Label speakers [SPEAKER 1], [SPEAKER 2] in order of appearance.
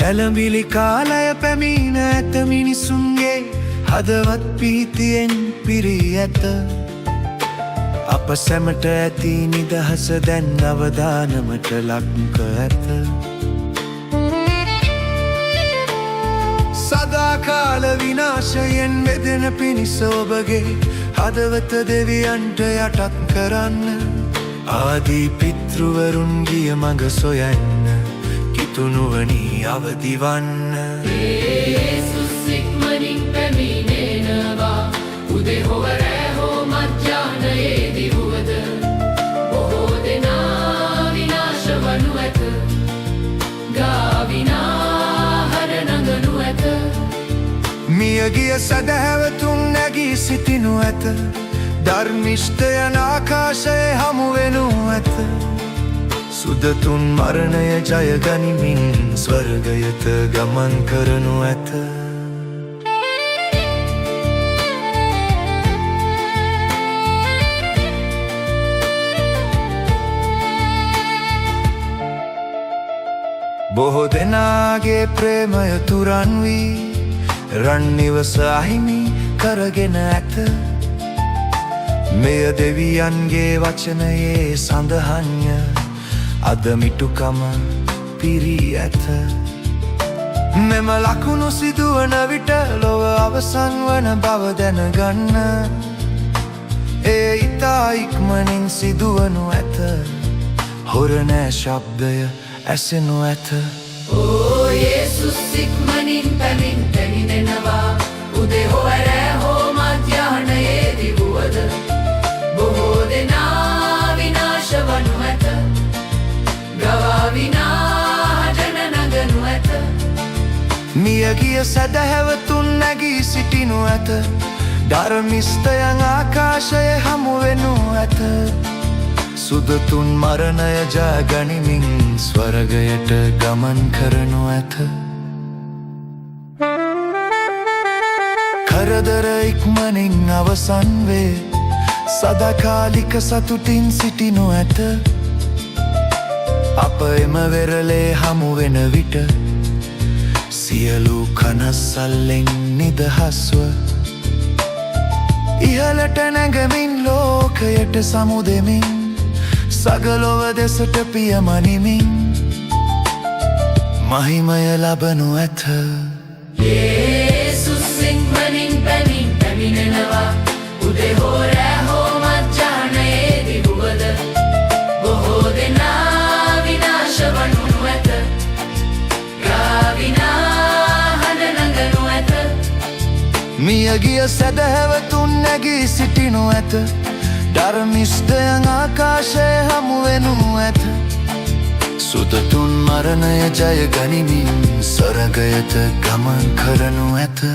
[SPEAKER 1] කැළඹිලි කාලය පැමිණ ඇත මිනිසුන්ගේ හදවත් පීතියෙන් පිරී ඇත අප සැමට ඇති නිදහස දැන් අවදානමට ලක්ක ඇත සදාකාල විනාශයෙන් වෙදෙන පිණිස ඔබගේ හදවත දෙවියන්ට යටත් කරන්න ආදී පිතෘවරුන් ගිය මඟ සොයන්න කිතුනුවනී අවදිවන්න
[SPEAKER 2] යේසුස් ඉක්මනින් පැමිණෙනවා උදේ හෝ රෑ හෝ මධ්‍යාහ්නයේදී වුවද බොහෝ දෙනා විනාශ වනු ඇත ගාවිනා හඬ නගනු ඇත
[SPEAKER 1] මියගිය සැදැහැවතුන් නැගී සිටිනු ඇත ධර්මිෂ්ඨයන් ආකාශයේ හමු වෙනු ඇත සුදතුන් මරණය ජය ගනිමින් ස්වර්ගයට ගමන් කරනු ඇත බොහෝ දෙනාගේ ප්‍රේමය තුරන් වී රන් නිවස අහිමි කරගෙන ඇත මෙය දෙවියන්ගේ වචනයේ සඳහන්ය අද මිටුකම පිරී ඇත මෙම ලකුණු සිදුවන විට ලොව අවසන් වන බව දැනගන්න ඒ ඉතා ඉක්මනින් සිදුවනු ඇත හොරණෑ ශබ්දය ඇසෙනු ඇත
[SPEAKER 2] ඕ යේසුස් ඉක්මනින් පැමිණෙනවා උදේ හෝ රෑ හෝ මධ්‍යාහ්නයේදී වුවද බොහෝ දෙනා විනාශ වනු ඇත ගවාවිනා හඬ නගනු ඇත
[SPEAKER 1] මියගිය සැදැහැවතුන් නැගී සිටිනු ඇත ධර්මිෂ්ඨයන් ආකාශයේ හමු වෙනු ඇත සුදතුන් මරණය ජය ගනිමින් ස්වර්ගයට ගමන් කරනු ඇත කරදර ඉක්මනින් අවසන් වේ සදාකාලික සතුටින් සිටිනු ඇත අප එම වෙරළේ හමු වෙන විට සියලු කනස්සල්ලෙන් නිදහස්ව ඉහළට නැගමින් ලෝකයට සමුදෙමින් සගලොව දෙසට පියමනිමින් මහිමය ලබනු ඇත
[SPEAKER 2] යේසුස් ඉක්මනින් පැමිණෙනවා උදේ හෝ රෑ හෝ මධ්‍යාහ්නයේදී වුවද බොහෝ දෙනා විනාශ වනු ඇත ගාවිනා හඬ නගනු ඇත
[SPEAKER 1] මියගිය සැදැහැවතුන් නැගී සිටිනු ඇත ධර්මිෂ්ඨයන් ආකාශයේ හමු වෙනු ඇත සුදතුන් මරණය ජය ගනිමින් ස්වර්ගයට ගමන් කරනු ඇත